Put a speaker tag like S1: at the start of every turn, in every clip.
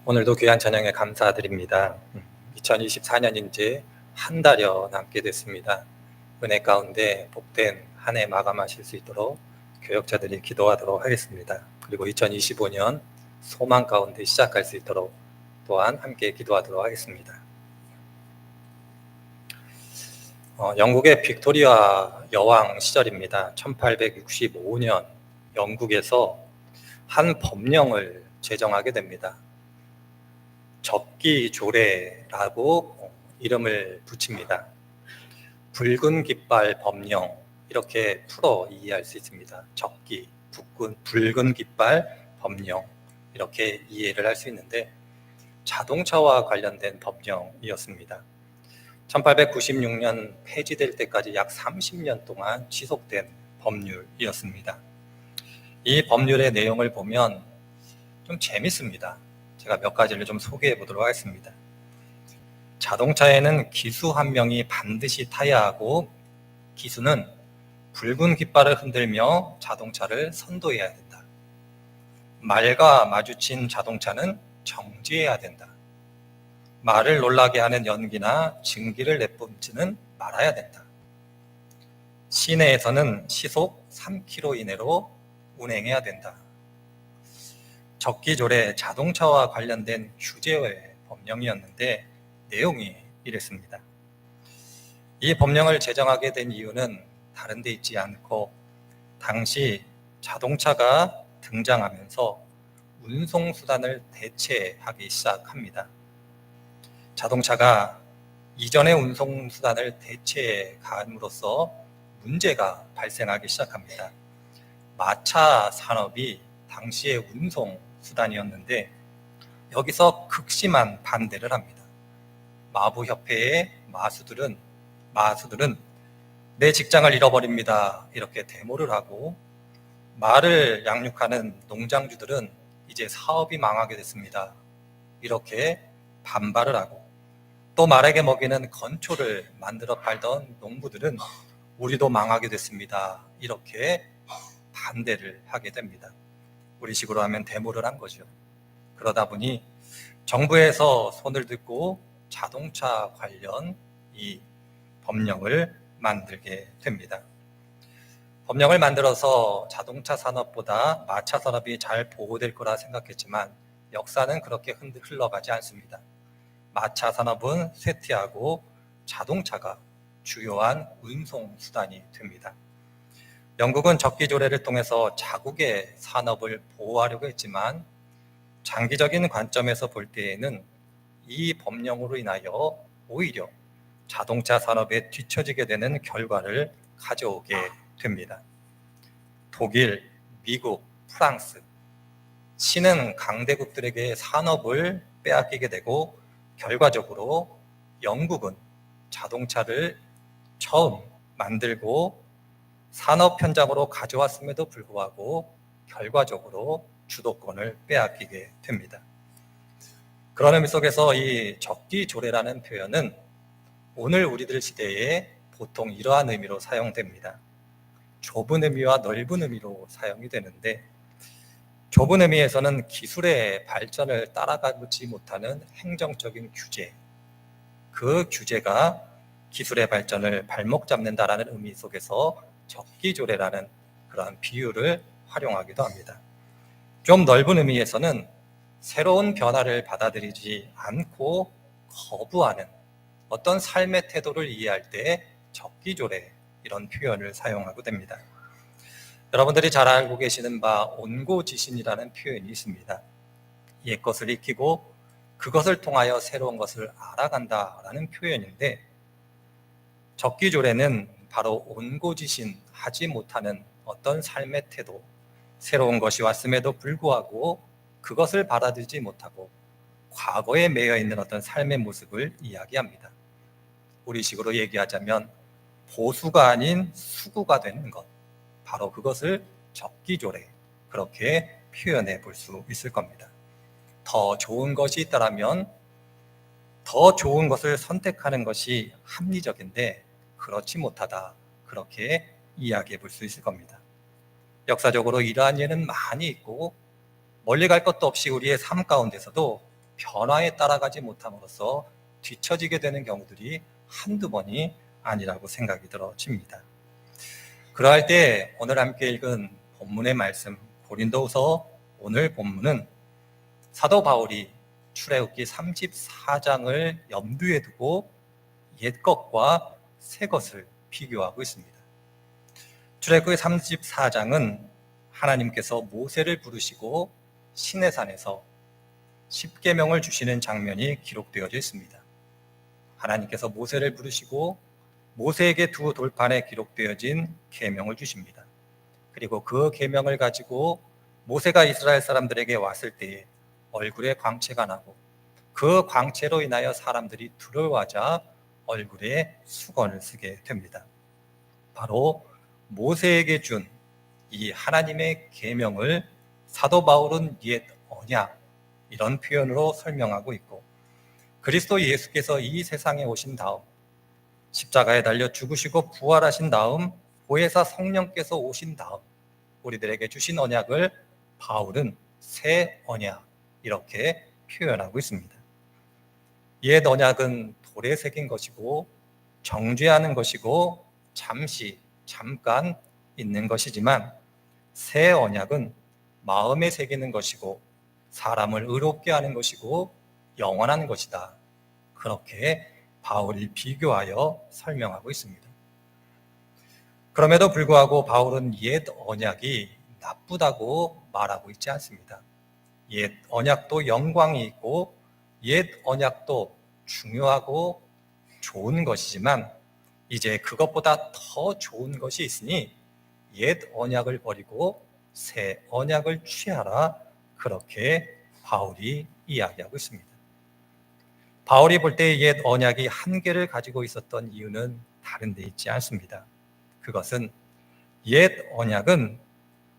S1: 오늘도 귀한 저녁에 감사드립니다. 2024년인 지 한 달여 남게 됐습니다. 은혜 가운데 복된 한 해 마감하실 수 있도록 교역자들이 기도하도록 하겠습니다. 그리고 2025년 소망 가운데 시작할 수 있도록 또한 함께 기도하도록 하겠습니다. 영국의 빅토리아 여왕 시절입니다. 1865년 영국에서 한 법령을 제정하게 됩니다. 적기조례라고 이름을 붙입니다. 붉은 깃발 법령, 이렇게 풀어 이해할 수 있습니다. 적기, 붉은 깃발 법령, 이렇게 이해를 할 수 있는데 자동차와 관련된 법령이었습니다. 1896년 폐지될 때까지 약 30년 동안 지속된 법률이었습니다. 이 법률의 내용을 보면 좀 재밌습니다. 제가 몇 가지를 좀 소개해 보도록 하겠습니다. 자동차에는 기수 한 명이 반드시 타야 하고, 기수는 붉은 깃발을 흔들며 자동차를 선도해야 된다. 말과 마주친 자동차는 정지해야 된다. 말을 놀라게 하는 연기나 증기를 내뿜지는 말아야 된다. 시내에서는 시속 3km 이내로 운행해야 된다. 적기조례 자동차와 관련된 규제의 법령이었는데 내용이 이랬습니다. 이 법령을 제정하게 된 이유는 다른 데 있지 않고, 당시 자동차가 등장하면서 운송수단을 대체하기 시작합니다. 자동차가 이전의 운송수단을 대체함으로써 문제가 발생하기 시작합니다. 마차 산업이 당시의 운송수단이었는데 여기서 극심한 반대를 합니다. 마부협회의 마수들은 내 직장을 잃어버립니다, 이렇게 데모를 하고, 말을 양육하는 농장주들은 이제 사업이 망하게 됐습니다, 이렇게 반발을 하고, 또 말에게 먹이는 건초를 만들어 팔던 농부들은 우리도 망하게 됐습니다, 이렇게 반대를 하게 됩니다. 우리식으로 하면 데모를 한 거죠. 그러다 보니 정부에서 손을 들고 자동차 관련 이 법령을 만들게 됩니다. 법령을 만들어서 자동차 산업보다 마차 산업이 잘 보호될 거라 생각했지만 역사는 그렇게 흘러가지 않습니다. 마차 산업은 쇠퇴하고 자동차가 주요한 운송 수단이 됩니다. 영국은 적기조례를 통해서 자국의 산업을 보호하려고 했지만 장기적인 관점에서 볼 때에는 이 법령으로 인하여 오히려 자동차 산업에 뒤처지게 되는 결과를 가져오게 됩니다. 독일, 미국, 프랑스, 신흥 강대국들에게 산업을 빼앗기게 되고, 결과적으로 영국은 자동차를 처음 만들고 산업 현장으로 가져왔음에도 불구하고 결과적으로 주도권을 빼앗기게 됩니다. 그런 의미 속에서 이 적기조례라는 표현은 오늘 우리들 시대에 보통 이러한 의미로 사용됩니다. 좁은 의미와 넓은 의미로 사용이 되는데, 좁은 의미에서는 기술의 발전을 따라가지 못하는 행정적인 규제, 그 규제가 기술의 발전을 발목 잡는다라는 의미 속에서 적기조례라는 그러한 비유를 활용하기도 합니다. 좀 넓은 의미에서는 새로운 변화를 받아들이지 않고 거부하는 어떤 삶의 태도를 이해할 때 적기조례, 이런 표현을 사용하고 됩니다. 여러분들이 잘 알고 계시는 바 온고지신이라는 표현이 있습니다. 옛 것을 익히고 그것을 통하여 새로운 것을 알아간다라는 표현인데, 적기조례는 바로 온고지신, 하지 못하는 어떤 삶의 태도, 새로운 것이 왔음에도 불구하고 그것을 받아들이지 못하고 과거에 매여 있는 어떤 삶의 모습을 이야기합니다. 우리식으로 얘기하자면 보수가 아닌 수구가 되는 것, 바로 그것을 적기조례, 그렇게 표현해 볼 수 있을 겁니다. 더 좋은 것이 있다면 더 좋은 것을 선택하는 것이 합리적인데 그렇지 못하다, 그렇게 이야기해 볼 수 있을 겁니다. 역사적으로 이러한 예는 많이 있고 멀리 갈 것도 없이 우리의 삶 가운데서도 변화에 따라가지 못함으로써 뒤처지게 되는 경우들이 한두 번이 아니라고 생각이 들어집니다. 그러할 때 오늘 함께 읽은 본문의 말씀 고린도후서 오늘 본문은 사도 바울이 출애굽기 34장을 염두에 두고 옛 것과 새 것을 비교하고 있습니다. 출애굽기 34장은 하나님께서 모세를 부르시고 시내산에서 십계명을 주시는 장면이 기록되어져 있습니다. 하나님께서 모세를 부르시고 모세에게 두 돌판에 기록되어진 계명을 주십니다. 그리고 그 계명을 가지고 모세가 이스라엘 사람들에게 왔을 때에 얼굴에 광채가 나고 그 광채로 인하여 사람들이 두려워하자 얼굴에 수건을 쓰게 됩니다. 바로 모세에게 준 이 하나님의 계명을 사도 바울은 옛 언약 이런 표현으로 설명하고 있고, 그리스도 예수께서 이 세상에 오신 다음 십자가에 달려 죽으시고 부활하신 다음 보혜사 성령께서 오신 다음 우리들에게 주신 언약을 바울은 새 언약 이렇게 표현하고 있습니다. 옛 언약은 돌에 새긴 것이고 정죄하는 것이고 잠깐 있는 것이지만, 새 언약은 마음에 새기는 것이고 사람을 의롭게 하는 것이고 영원한 것이다. 그렇게 바울이 비교하여 설명하고 있습니다. 그럼에도 불구하고 바울은 옛 언약이 나쁘다고 말하고 있지 않습니다. 옛 언약도 영광이 있고 옛 언약도 중요하고 좋은 것이지만 이제 그것보다 더 좋은 것이 있으니 옛 언약을 버리고 새 언약을 취하라. 그렇게 바울이 이야기하고 있습니다. 바울이 볼 때 옛 언약이 한계를 가지고 있었던 이유는 다른 데 있지 않습니다. 그것은 옛 언약은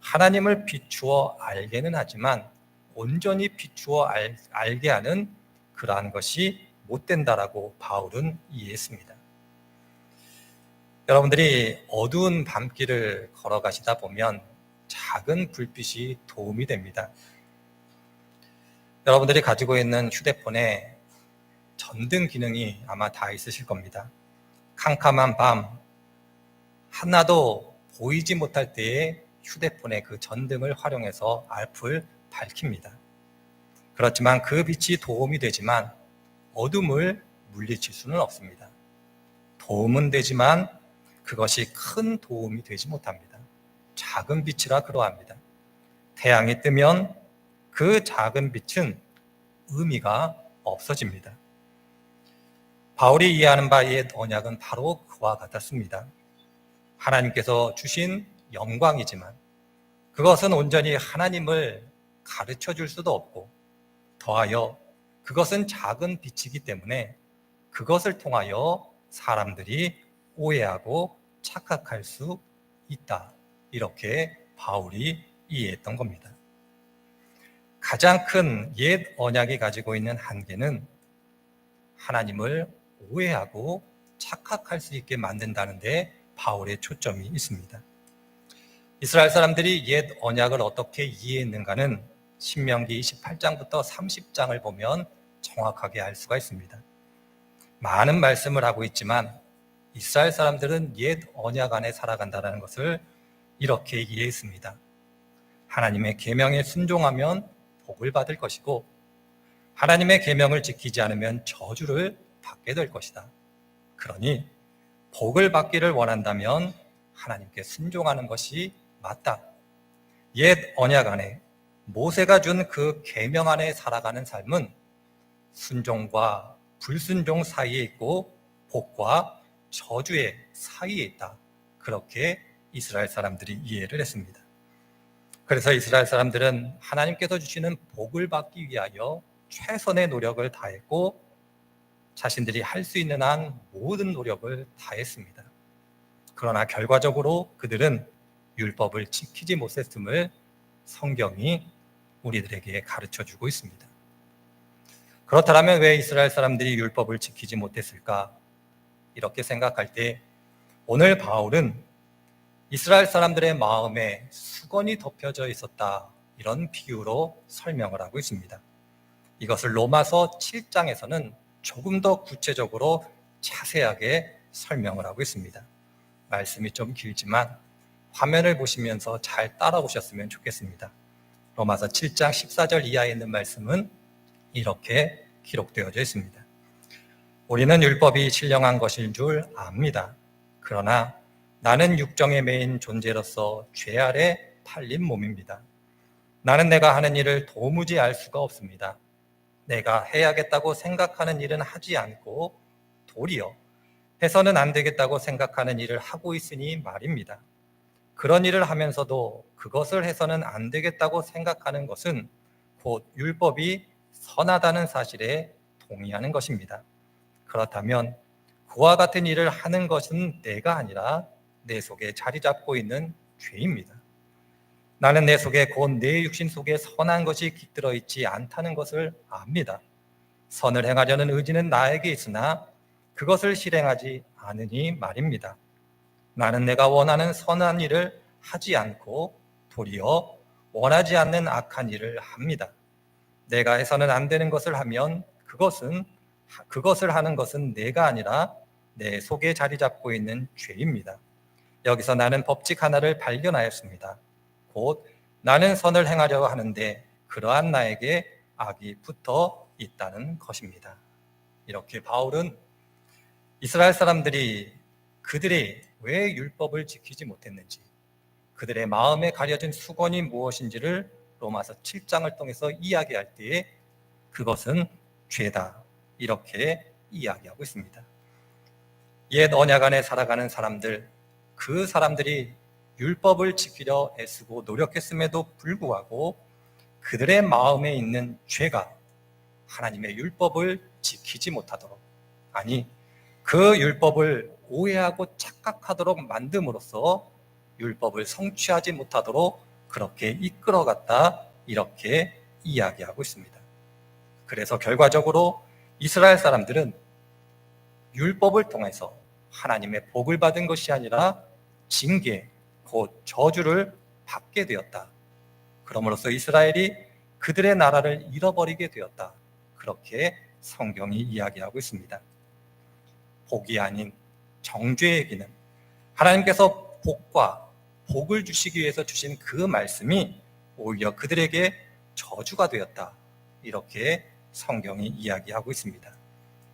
S1: 하나님을 비추어 알게는 하지만 온전히 비추어 알게 하는 그러한 것이 못 된다라고 바울은 이해했습니다. 여러분들이 어두운 밤길을 걸어가시다 보면 작은 불빛이 도움이 됩니다. 여러분들이 가지고 있는 휴대폰에 전등 기능이 아마 다 있으실 겁니다. 캄캄한 밤, 하나도 보이지 못할 때에 휴대폰의 그 전등을 활용해서 앞을 밝힙니다. 그렇지만 그 빛이 도움이 되지만 어둠을 물리칠 수는 없습니다. 도움은 되지만 그것이 큰 도움이 되지 못합니다. 작은 빛이라 그러합니다. 태양이 뜨면 그 작은 빛은 의미가 없어집니다. 바울이 이해하는 바의 언약은 바로 그와 같았습니다. 하나님께서 주신 영광이지만 그것은 온전히 하나님을 가르쳐 줄 수도 없고, 더하여 그것은 작은 빛이기 때문에 그것을 통하여 사람들이 오해하고 착각할 수 있다. 이렇게 바울이 이해했던 겁니다. 가장 큰 옛 언약이 가지고 있는 한계는 하나님을 오해하고 착각할 수 있게 만든다는 데 바울의 초점이 있습니다. 이스라엘 사람들이 옛 언약을 어떻게 이해했는가는 신명기 28장부터 30장을 보면 정확하게 알 수가 있습니다. 많은 말씀을 하고 있지만 이스라엘 사람들은 옛 언약 안에 살아간다는 것을 이렇게 이해했습니다. 하나님의 계명에 순종하면 복을 받을 것이고 하나님의 계명을 지키지 않으면 저주를 받게 될 것이다. 그러니 복을 받기를 원한다면 하나님께 순종하는 것이 맞다. 옛 언약 안에 모세가 준 그 계명 안에 살아가는 삶은 순종과 불순종 사이에 있고 복과 저주의 사이에 있다. 그렇게 이스라엘 사람들이 이해를 했습니다. 그래서 이스라엘 사람들은 하나님께서 주시는 복을 받기 위하여 최선의 노력을 다했고 자신들이 할 수 있는 한 모든 노력을 다했습니다. 그러나 결과적으로 그들은 율법을 지키지 못했음을 성경이 우리들에게 가르쳐주고 있습니다. 그렇다면 왜 이스라엘 사람들이 율법을 지키지 못했을까? 이렇게 생각할 때 오늘 바울은 이스라엘 사람들의 마음에 수건이 덮여져 있었다, 이런 비유로 설명을 하고 있습니다. 이것을 로마서 7장에서는 조금 더 구체적으로 자세하게 설명을 하고 있습니다. 말씀이 좀 길지만 화면을 보시면서 잘 따라오셨으면 좋겠습니다. 로마서 7장 14절 이하에 있는 말씀은 이렇게 기록되어져 있습니다. 우리는 율법이 신령한 것인 줄 압니다. 그러나 나는 육정에 매인 존재로서 죄 아래 팔린 몸입니다. 나는 내가 하는 일을 도무지 알 수가 없습니다. 내가 해야겠다고 생각하는 일은 하지 않고 도리어 해서는 안 되겠다고 생각하는 일을 하고 있으니 말입니다. 그런 일을 하면서도 그것을 해서는 안 되겠다고 생각하는 것은 곧 율법이 선하다는 사실에 동의하는 것입니다. 그렇다면 그와 같은 일을 하는 것은 내가 아니라 내 속에 자리 잡고 있는 죄입니다. 나는 내 속에 곧 내 육신 속에 선한 것이 깃들어 있지 않다는 것을 압니다. 선을 행하려는 의지는 나에게 있으나 그것을 실행하지 않으니 말입니다. 나는 내가 원하는 선한 일을 하지 않고 도리어 원하지 않는 악한 일을 합니다. 내가 해서는 안 되는 것을 하면 그것을 하는 것은 내가 아니라 내 속에 자리 잡고 있는 죄입니다. 여기서 나는 법칙 하나를 발견하였습니다. 곧 나는 선을 행하려고 하는데 그러한 나에게 악이 붙어 있다는 것입니다. 이렇게 바울은 이스라엘 사람들이 그들이 왜 율법을 지키지 못했는지, 그들의 마음에 가려진 수건이 무엇인지를 로마서 7장을 통해서 이야기할 때에 그것은 죄다, 이렇게 이야기하고 있습니다. 옛 언약 안에 살아가는 사람들, 그 사람들이 율법을 지키려 애쓰고 노력했음에도 불구하고 그들의 마음에 있는 죄가 하나님의 율법을 지키지 못하도록, 아니 그 율법을 오해하고 착각하도록 만듦으로써 율법을 성취하지 못하도록 그렇게 이끌어갔다, 이렇게 이야기하고 있습니다. 그래서 결과적으로 이스라엘 사람들은 율법을 통해서 하나님의 복을 받은 것이 아니라 징계, 곧 저주를 받게 되었다. 그러므로써 이스라엘이 그들의 나라를 잃어버리게 되었다. 그렇게 성경이 이야기하고 있습니다. 복이 아닌 정죄의 기능, 하나님께서 복을 주시기 위해서 주신 그 말씀이 오히려 그들에게 저주가 되었다. 이렇게 성경이 이야기하고 있습니다.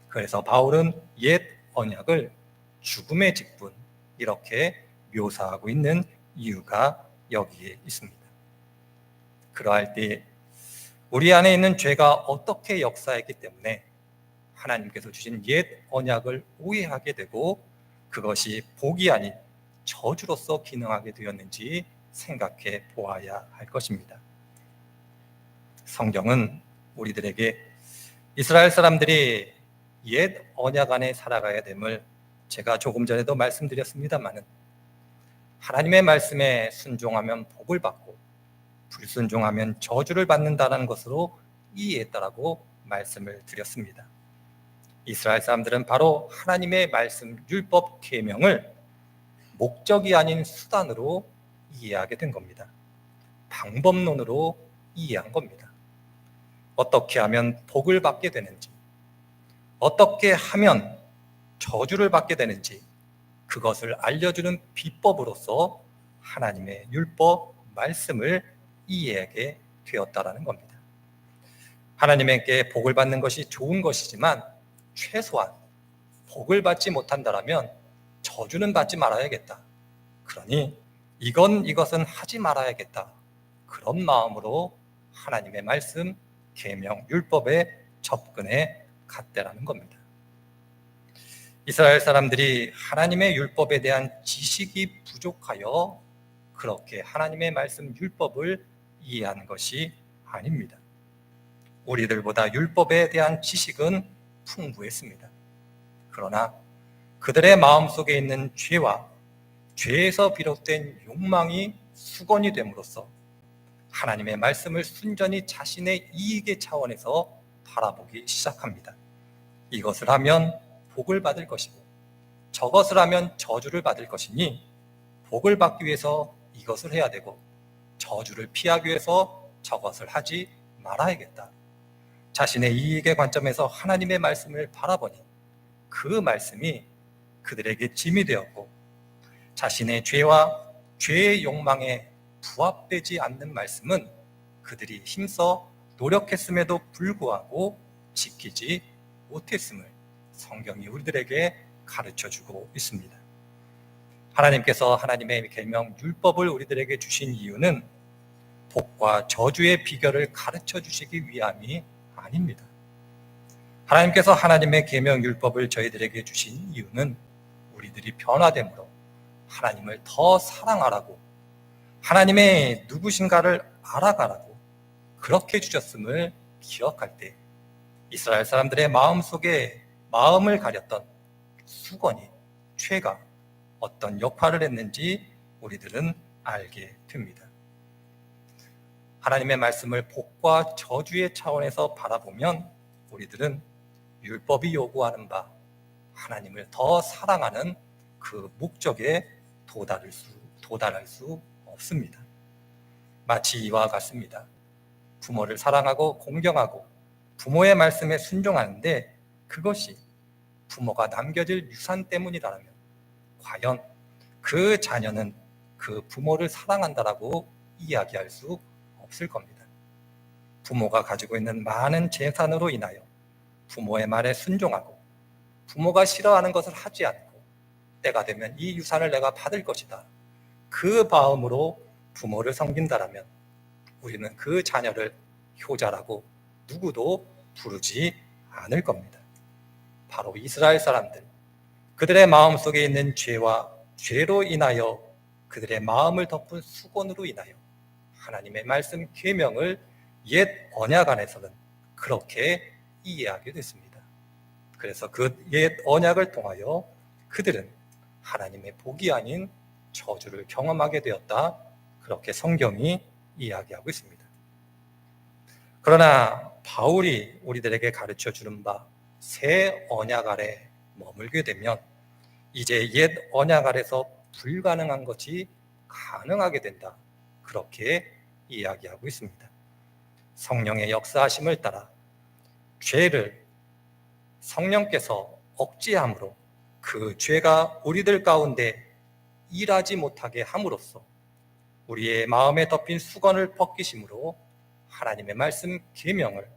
S1: 그래서 바울은 옛 언약을 죽음의 직분, 이렇게 묘사하고 있는 이유가 여기에 있습니다. 그러할 때 우리 안에 있는 죄가 어떻게 역사했기 때문에 하나님께서 주신 옛 언약을 오해하게 되고 그것이 복이 아닌 저주로서 기능하게 되었는지 생각해 보아야 할 것입니다. 성경은 우리들에게 이스라엘 사람들이 옛 언약 안에 살아가야 됨을 제가 조금 전에도 말씀드렸습니다마는 하나님의 말씀에 순종하면 복을 받고 불순종하면 저주를 받는다는 것으로 이해했다라고 말씀을 드렸습니다. 이스라엘 사람들은 바로 하나님의 말씀, 율법, 계명을 목적이 아닌 수단으로 이해하게 된 겁니다. 방법론으로 이해한 겁니다. 어떻게 하면 복을 받게 되는지, 어떻게 하면 저주를 받게 되는지 그것을 알려주는 비법으로서 하나님의 율법, 말씀을 이해하게 되었다라는 겁니다. 하나님께 복을 받는 것이 좋은 것이지만 최소한 복을 받지 못한다면 저주는 받지 말아야겠다. 그러니 이것은 하지 말아야겠다. 그런 마음으로 하나님의 말씀, 계명, 율법에 접근해 갔다라는 겁니다. 이스라엘 사람들이 하나님의 율법에 대한 지식이 부족하여 그렇게 하나님의 말씀, 율법을 이해하는 것이 아닙니다. 우리들보다 율법에 대한 지식은 풍부했습니다. 그러나 그들의 마음속에 있는 죄와 죄에서 비롯된 욕망이 수건이 됨으로써 하나님의 말씀을 순전히 자신의 이익의 차원에서 바라보기 시작합니다. 이것을 하면 복을 받을 것이고 저것을 하면 저주를 받을 것이니 복을 받기 위해서 이것을 해야 되고 저주를 피하기 위해서 저것을 하지 말아야겠다. 자신의 이익의 관점에서 하나님의 말씀을 바라보니 그 말씀이 그들에게 짐이 되었고, 자신의 죄와 죄의 욕망에 부합되지 않는 말씀은 그들이 힘써 노력했음에도 불구하고 지키지 못했음을 성경이 우리들에게 가르쳐주고 있습니다. 하나님께서 하나님의 계명 율법을 우리들에게 주신 이유는 복과 저주의 비결을 가르쳐 주시기 위함이 아닙니다. 하나님께서 하나님의 계명 율법을 저희들에게 주신 이유는 우리들이 변화됨으로 하나님을 더 사랑하라고, 하나님의 누구신가를 알아가라고 그렇게 주셨음을 기억할 때 이스라엘 사람들의 마음속에 마음을 가렸던 수건이, 죄가 어떤 역할을 했는지 우리들은 알게 됩니다. 하나님의 말씀을 복과 저주의 차원에서 바라보면 우리들은 율법이 요구하는 바 하나님을 더 사랑하는 그 목적에 도달할 수 없습니다. 마치 이와 같습니다. 부모를 사랑하고 공경하고 부모의 말씀에 순종하는데 그것이 부모가 남겨질 유산 때문이라면 과연 그 자녀는 그 부모를 사랑한다라고 이야기할 수 없을 겁니다. 부모가 가지고 있는 많은 재산으로 인하여 부모의 말에 순종하고 부모가 싫어하는 것을 하지 않고 때가 되면 이 유산을 내가 받을 것이다, 그 마음으로 부모를 섬긴다라면 우리는 그 자녀를 효자라고 누구도 부르지 않을 겁니다. 바로 이스라엘 사람들, 그들의 마음속에 있는 죄와 죄로 인하여 그들의 마음을 덮은 수건으로 인하여 하나님의 말씀 계명을 옛 언약 안에서는 그렇게 이해하게 됐습니다. 그래서 그 옛 언약을 통하여 그들은 하나님의 복이 아닌 저주를 경험하게 되었다, 그렇게 성경이 이야기하고 있습니다. 그러나 바울이 우리들에게 가르쳐 주는 바 새 언약 아래 머물게 되면 이제 옛 언약 아래서 불가능한 것이 가능하게 된다, 그렇게 이야기하고 있습니다. 성령의 역사하심을 따라 죄를 성령께서 억제함으로 그 죄가 우리들 가운데 일하지 못하게 함으로써 우리의 마음에 덮인 수건을 벗기심으로 하나님의 말씀 계명을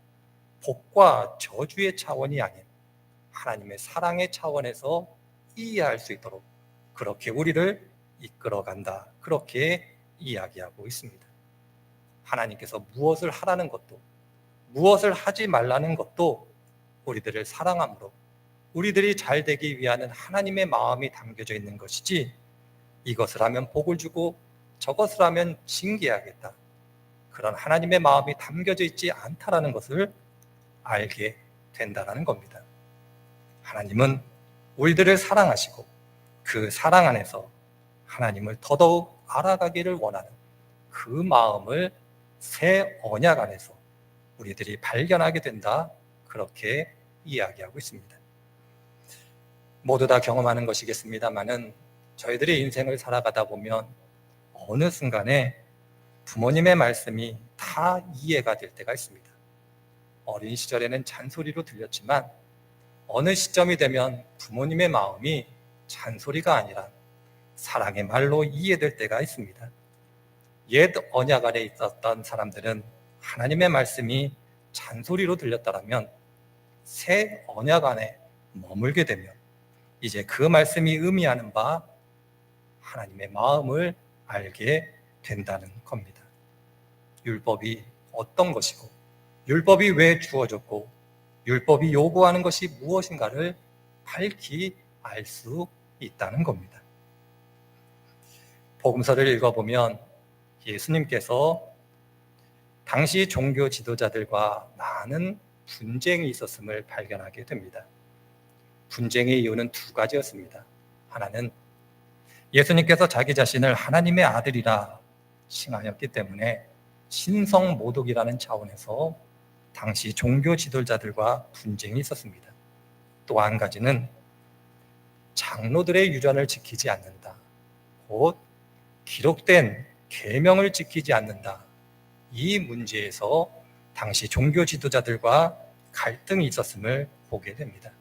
S1: 복과 저주의 차원이 아닌 하나님의 사랑의 차원에서 이해할 수 있도록 그렇게 우리를 이끌어간다, 그렇게 이야기하고 있습니다. 하나님께서 무엇을 하라는 것도 무엇을 하지 말라는 것도 우리들을 사랑함으로 우리들이 잘 되기 위한 하나님의 마음이 담겨져 있는 것이지, 이것을 하면 복을 주고 저것을 하면 징계하겠다, 그런 하나님의 마음이 담겨져 있지 않다라는 것을 알게 된다는 겁니다. 하나님은 우리들을 사랑하시고 그 사랑 안에서 하나님을 더더욱 알아가기를 원하는 그 마음을 새 언약 안에서 우리들이 발견하게 된다, 그렇게 이야기하고 있습니다. 모두 다 경험하는 것이겠습니다만은 저희들의 인생을 살아가다 보면 어느 순간에 부모님의 말씀이 다 이해가 될 때가 있습니다. 어린 시절에는 잔소리로 들렸지만 어느 시점이 되면 부모님의 마음이 잔소리가 아니라 사랑의 말로 이해될 때가 있습니다. 옛 언약 아래 있었던 사람들은 하나님의 말씀이 잔소리로 들렸다면 새 언약 안에 머물게 되면 이제 그 말씀이 의미하는 바 하나님의 마음을 알게 된다는 겁니다. 율법이 어떤 것이고 율법이 왜 주어졌고 율법이 요구하는 것이 무엇인가를 밝히 알 수 있다는 겁니다. 복음서를 읽어보면 예수님께서 당시 종교 지도자들과 많은 분쟁이 있었음을 발견하게 됩니다. 분쟁의 이유는 두 가지였습니다. 하나는 예수님께서 자기 자신을 하나님의 아들이라 칭하였기 때문에 신성모독이라는 차원에서 당시 종교 지도자들과 분쟁이 있었습니다. 또 한 가지는 장로들의 유전을 지키지 않는다, 곧 기록된 계명을 지키지 않는다, 이 문제에서 당시 종교 지도자들과 갈등이 있었음을 보게 됩니다.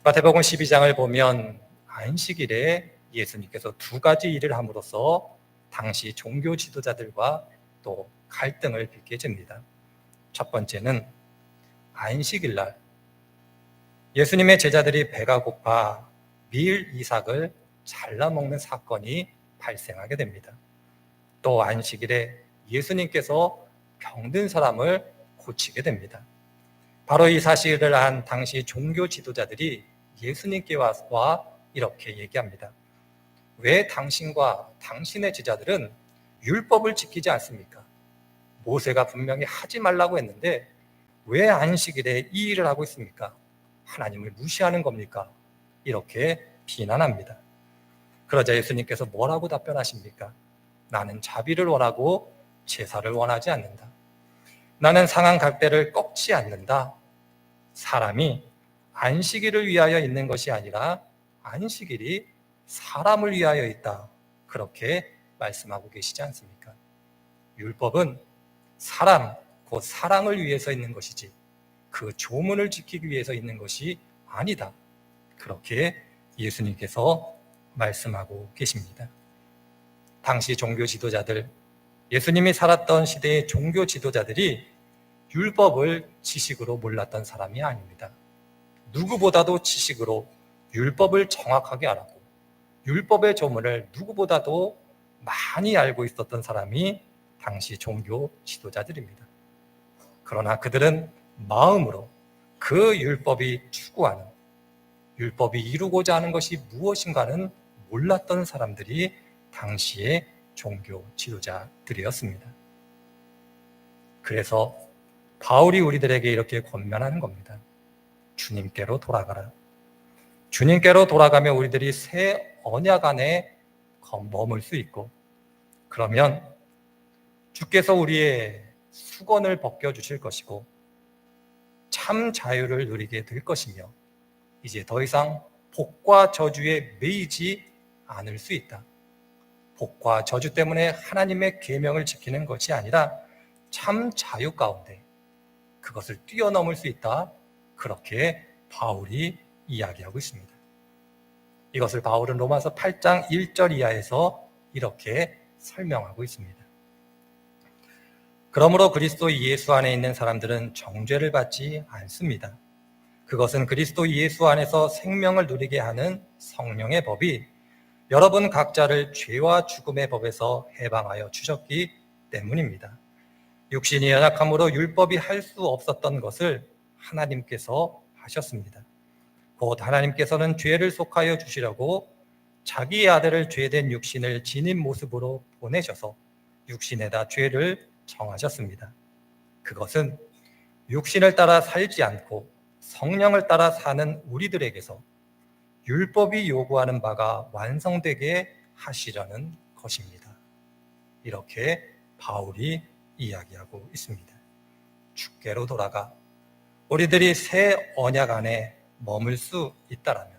S1: 마태복음 12장을 보면 안식일에 예수님께서 두 가지 일을 함으로써 당시 종교 지도자들과 또 갈등을 빚게 됩니다. 첫 번째는 안식일 날 예수님의 제자들이 배가 고파 밀 이삭을 잘라 먹는 사건이 발생하게 됩니다. 또 안식일에 예수님께서 병든 사람을 고치게 됩니다. 바로 이 사실을 한 당시 종교 지도자들이 예수님께 와 이렇게 얘기합니다. 왜 당신과 당신의 제자들은 율법을 지키지 않습니까? 모세가 분명히 하지 말라고 했는데 왜 안식일에 이 일을 하고 있습니까? 하나님을 무시하는 겁니까? 이렇게 비난합니다. 그러자 예수님께서 뭐라고 답변하십니까? 나는 자비를 원하고 제사를 원하지 않는다. 나는 상한 갈대를 꺾지 않는다. 사람이 안식일을 위하여 있는 것이 아니라 안식일이 사람을 위하여 있다. 그렇게 말씀하고 계시지 않습니까? 율법은 사람, 곧 사랑을 위해서 있는 것이지 그 조문을 지키기 위해서 있는 것이 아니다. 그렇게 예수님께서 말씀하고 계십니다. 당시 종교 지도자들, 예수님이 살았던 시대의 종교 지도자들이 율법을 지식으로 몰랐던 사람이 아닙니다. 누구보다도 지식으로 율법을 정확하게 알았고 율법의 조문을 누구보다도 많이 알고 있었던 사람이 당시 종교 지도자들입니다. 그러나 그들은 마음으로 그 율법이 추구하는, 율법이 이루고자 하는 것이 무엇인가는 몰랐던 사람들이 당시의 종교 지도자들이었습니다. 그래서 바울이 우리들에게 이렇게 권면하는 겁니다. 주님께로 돌아가라. 주님께로 돌아가면 우리들이 새 언약 안에 머물 수 있고, 그러면 주께서 우리의 수건을 벗겨주실 것이고 참 자유를 누리게 될 것이며 이제 더 이상 복과 저주에 매이지 않을 수 있다. 복과 저주 때문에 하나님의 계명을 지키는 것이 아니라 참 자유 가운데 그것을 뛰어넘을 수 있다. 그렇게 바울이 이야기하고 있습니다. 이것을 바울은 로마서 8장 1절 이하에서 이렇게 설명하고 있습니다. 그러므로 그리스도 예수 안에 있는 사람들은 정죄를 받지 않습니다. 그것은 그리스도 예수 안에서 생명을 누리게 하는 성령의 법이 여러분 각자를 죄와 죽음의 법에서 해방하여 주셨기 때문입니다. 육신이 연약함으로 율법이 할 수 없었던 것을 하나님께서 하셨습니다. 곧 하나님께서는 죄를 속하여 주시려고 자기의 아들을 죄된 육신을 지닌 모습으로 보내셔서 육신에다 죄를 정하셨습니다. 그것은 육신을 따라 살지 않고 성령을 따라 사는 우리들에게서 율법이 요구하는 바가 완성되게 하시려는 것입니다. 이렇게 바울이 이야기하고 있습니다. 주께로 돌아가 우리들이 새 언약 안에 머물 수 있다라면,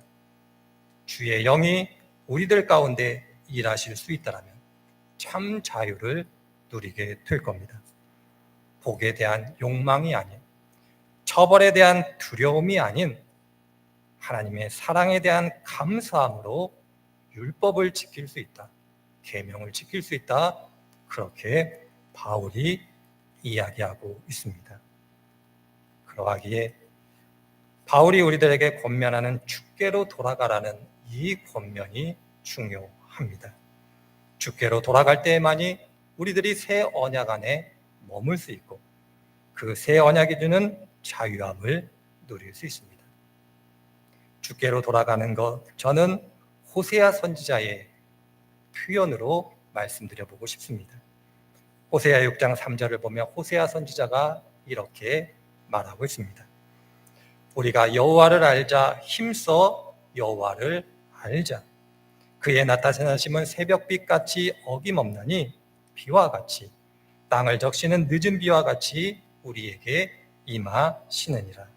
S1: 주의 영이 우리들 가운데 일하실 수 있다라면 참 자유를 누리게 될 겁니다. 복에 대한 욕망이 아닌, 처벌에 대한 두려움이 아닌 하나님의 사랑에 대한 감사함으로 율법을 지킬 수 있다. 계명을 지킬 수 있다. 그렇게 바울이 이야기하고 있습니다. 그러하기에 바울이 우리들에게 권면하는 주께로 돌아가라는 이 권면이 중요합니다. 주께로 돌아갈 때에만이 우리들이 새 언약 안에 머물 수 있고 그 새 언약이 주는 자유함을 누릴 수 있습니다. 주께로 돌아가는 것, 저는 호세아 선지자의 표현으로 말씀드려 보고 싶습니다. 호세아 6장 3절을 보면 호세아 선지자가 이렇게 말하고 있습니다. 우리가 여호와를 알자, 힘써 여호와를 알자. 그의 나타나심은 새벽빛같이 어김없나니 비와 같이 땅을 적시는 늦은 비와 같이 우리에게 임하시느니라.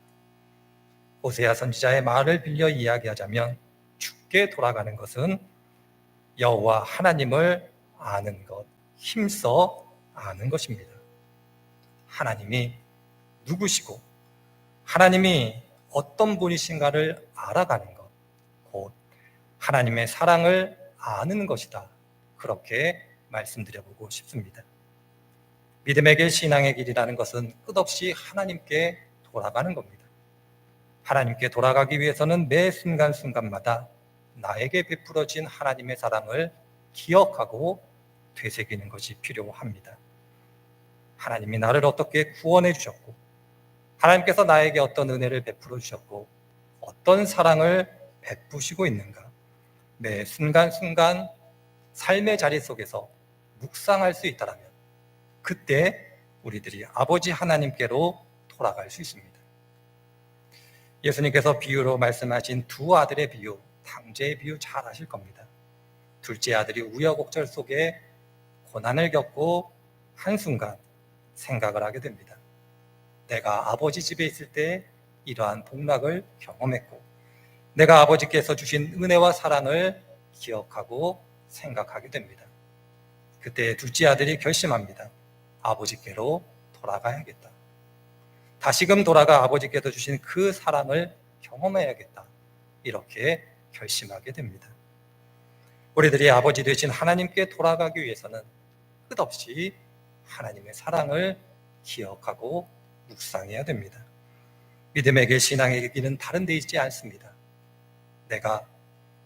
S1: 호세아 선지자의 말을 빌려 이야기하자면 주께 돌아가는 것은 여호와 하나님을 아는 것, 힘써 아는 것입니다. 하나님이 누구시고 하나님이 어떤 분이신가를 알아가는 것, 곧 하나님의 사랑을 아는 것이다. 그렇게 말씀드려보고 싶습니다. 믿음의 길, 신앙의 길이라는 것은 끝없이 하나님께 돌아가는 겁니다. 하나님께 돌아가기 위해서는 매 순간순간마다 나에게 베풀어진 하나님의 사랑을 기억하고 되새기는 것이 필요합니다. 하나님이 나를 어떻게 구원해 주셨고, 하나님께서 나에게 어떤 은혜를 베풀어 주셨고, 어떤 사랑을 베푸시고 있는가, 매 순간순간 삶의 자리 속에서 묵상할 수 있다면 그때 우리들이 아버지 하나님께로 돌아갈 수 있습니다. 예수님께서 비유로 말씀하신 두 아들의 비유, 탕제의 비유 잘 아실 겁니다. 둘째 아들이 우여곡절 속에 고난을 겪고 한순간 생각을 하게 됩니다. 내가 아버지 집에 있을 때 이러한 복락을 경험했고, 내가 아버지께서 주신 은혜와 사랑을 기억하고 생각하게 됩니다. 그때 둘째 아들이 결심합니다. 아버지께로 돌아가야겠다. 다시금 돌아가 아버지께서 주신 그 사랑을 경험해야겠다. 이렇게 결심하게 됩니다. 우리들이 아버지 되신 하나님께 돌아가기 위해서는 끝없이 하나님의 사랑을 기억하고 묵상해야 됩니다. 믿음의 길, 신앙의 길은 다른 데 있지 않습니다. 내가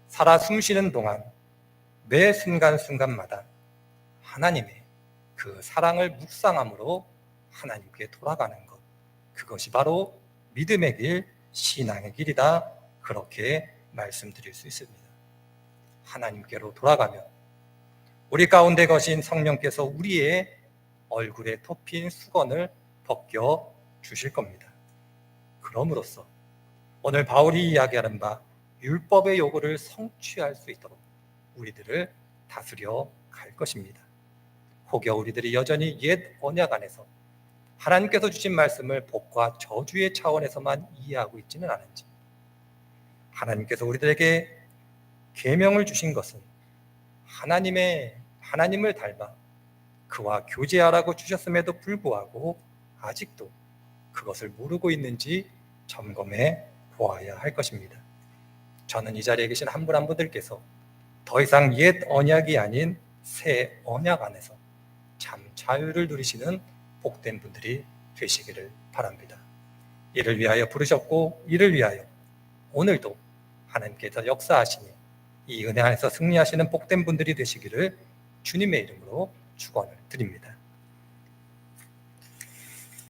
S1: 살아 숨쉬는 동안 매 순간순간마다 하나님의 그 사랑을 묵상함으로 하나님께 돌아가는 것, 그것이 바로 믿음의 길, 신앙의 길이다. 그렇게 말씀드릴 수 있습니다. 하나님께로 돌아가면 우리 가운데 거신 성령께서 우리의 얼굴에 덮인 수건을 벗겨 주실 겁니다. 그럼으로써 오늘 바울이 이야기하는 바 율법의 요구를 성취할 수 있도록 우리들을 다스려 갈 것입니다. 혹여 우리들이 여전히 옛 언약 안에서 하나님께서 주신 말씀을 복과 저주의 차원에서만 이해하고 있지는 않은지, 하나님께서 우리들에게 계명을 주신 것은 하나님을 닮아 그와 교제하라고 주셨음에도 불구하고 아직도 그것을 모르고 있는지 점검해 보아야 할 것입니다. 저는 이 자리에 계신 한 분 한 분들께서 더 이상 옛 언약이 아닌 새 언약 안에서 참 자유를 누리시는 복된 분들이 되시기를 바랍니다. 이를 위하여 부르셨고 이를 위하여 오늘도 하나님께서 역사하시니 이 은혜 안에서 승리하시는 복된 분들이 되시기를 주님의 이름으로 축원을 드립니다.